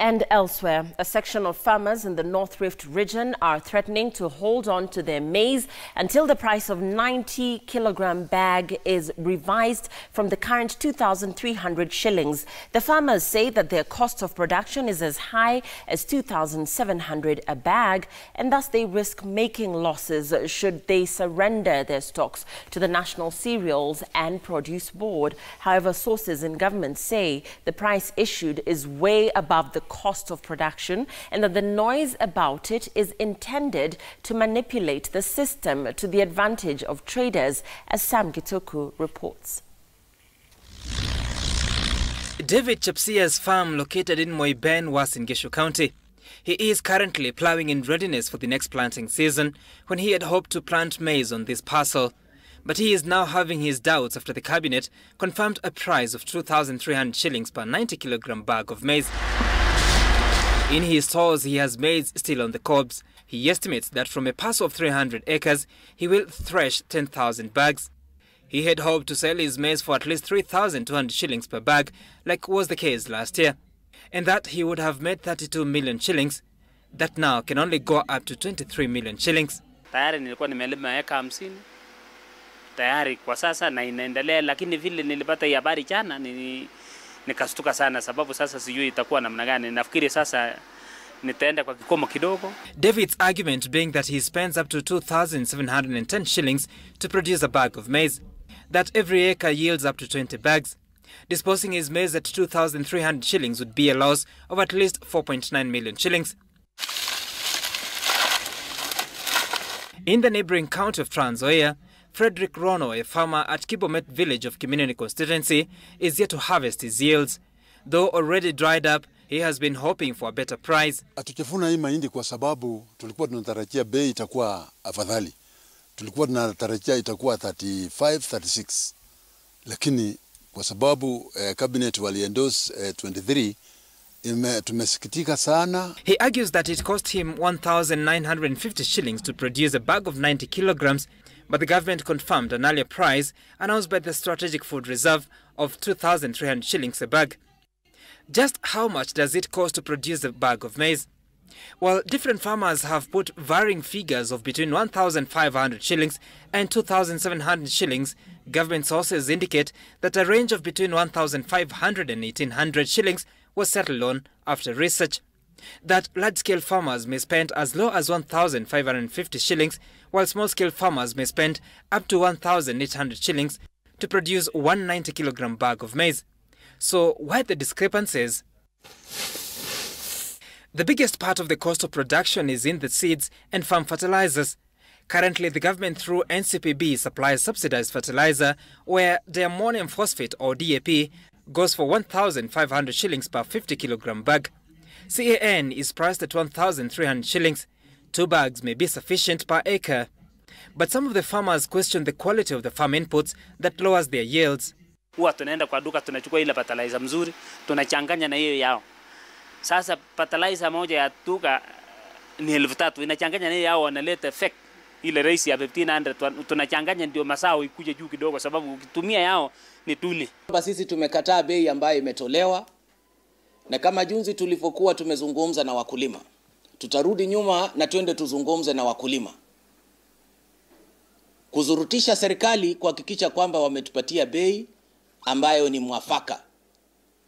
And elsewhere, a section of farmers in the North Rift region are threatening to hold on to their maize until the price of 90 kilogram bag is revised from the current 2,300 shillings. The farmers say that their cost of production is as high as 2,700 a bag, and thus they risk making losses should they surrender their stocks to the National Cereals and Produce Board. However, sources in government say the price issued is way above the cost of production and that the noise about it is intended to manipulate the system to the advantage of traders, as Sam Gitoku reports. David Chepsia's farm, located in Moiben, was in Geshu County. He is currently ploughing in readiness for the next planting season, when he had hoped to plant maize on this parcel. But he is now having his doubts after the cabinet confirmed a price of 2,300 shillings per 90 kilogram bag of maize. In his stores, he has maize still on the cobs. He estimates that from a parcel of 300 acres, he will thresh 10,000 bags. He had hoped to sell his maize for at least 3,200 shillings per bag, like was the case last year, and that he would have made 32 million shillings. That now can only go up to 23 million shillings. Tayari nilikuwa nimelima eka 50. Tayari kwa sasa na inaendelea, lakini vile nilipata hii habari jana nikastuka sana, sababu sasa sijui itakuwa namna gani. Nafikiri sasa nitaenda kwa kikomo kidogo. David's argument being that he spends up to 2,710 shillings to produce a bag of maize, that every acre yields up to 20 bags. Disposing his maize at 2,300 shillings would be a loss of at least 4.9 million shillings. In the neighboring county of Trans Nzoia, Frederick Rono, a farmer at Kibomet village of Community constituency, is yet to harvest his yields. Though already dried up, he has been hoping for a better price. Hatukifuna hii mahindi kwa sababu tulikuwa tunatarajia bei itakuwa afadhali. Tulikuwa tunatarajia itakuwa 35, 36. Lakini kwa sababu cabinet waliendorse 23, tumesikitika sana. He argues that it cost him 1,950 shillings to produce a bag of 90 kilograms, but the government confirmed an earlier price announced by the Strategic Food Reserve of 2,300 shillings a bag. Just how much does it cost to produce a bag of maize? Well, different farmers have put varying figures of between 1,500 shillings and 2,700 shillings. Government sources indicate that a range of between 1,500 and 1,800 shillings was settled on after research. That large-scale farmers may spend as low as 1,550 shillings, while small-scale farmers may spend up to 1,800 shillings to produce 190 kilogram bag of maize. So why the discrepancies? The biggest part of the cost of production is in the seeds and farm fertilizers. Currently, the government through NCPB supplies subsidized fertilizer, where diammonium phosphate or DAP goes for 1,500 shillings per 50 kilogram bag. CAN is priced at 1,300 shillings. 2 bags may be sufficient per acre. But some of the farmers question the quality of the farm inputs that lowers their yields. Huwa tunaenda kwa duka tunachukua ile fertilizer mzuri, tunachanganya na hiyo yao. Sasa fertilizer moja ya duka ni 3,000, inachanganya na hiyo yao, wanaleta effect ile raisi ya 1,500, tunachanganya ndio masao ikuje juu kidogo, sababu ukitumia yao ni tuli. Sisi tumekataa bei ambayo imetolewa, na kama junzi tulivyokuwa tumezungumza na wakulima, tutarudi nyuma na twende tuzungumze na wakulima, kuzurutisha serikali kuhakikisha kwamba wametupatia bei ambayo ni mwafaka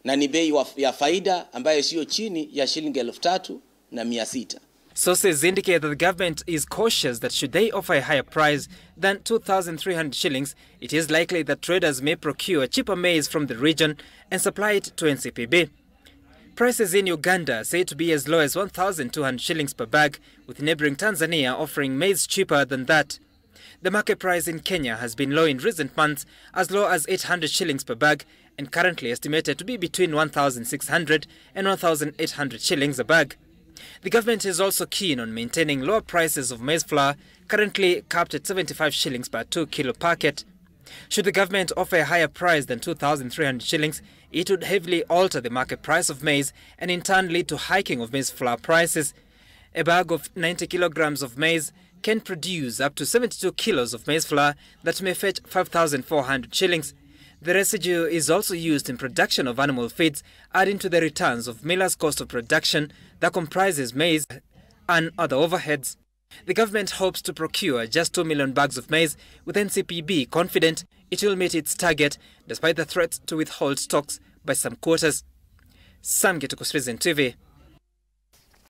na ni bei ya faida ambayo sio chini ya shilingi 3,600. Sources indicate that the government is cautious that should they offer a higher price than 2,300 shillings, it is likely that traders may procure cheaper maize from the region and supply it to NCPB. Prices in Uganda are said to be as low as 1,200 shillings per bag, with neighboring Tanzania offering maize cheaper than that. The market price in Kenya has been low in recent months, as low as 800 shillings per bag, and currently estimated to be between 1,600 and 1,800 shillings a bag. The government is also keen on maintaining lower prices of maize flour, currently capped at 75 shillings per 2 kilo packet. Should the government offer a higher price than 2,300 shillings, it would heavily alter the market price of maize and in turn lead to hiking of maize flour prices. A bag of 90 kilograms of maize can produce up to 72 kilos of maize flour that may fetch 5,400 shillings. The residue is also used in production of animal feeds, adding to the returns of millers' cost of production that comprises maize and other overheads. The government hopes to procure just 2 million bags of maize, with NCPB confident it will meet its target despite the threat to withhold stocks by some quarters. Sam Getuko, Citizen TV.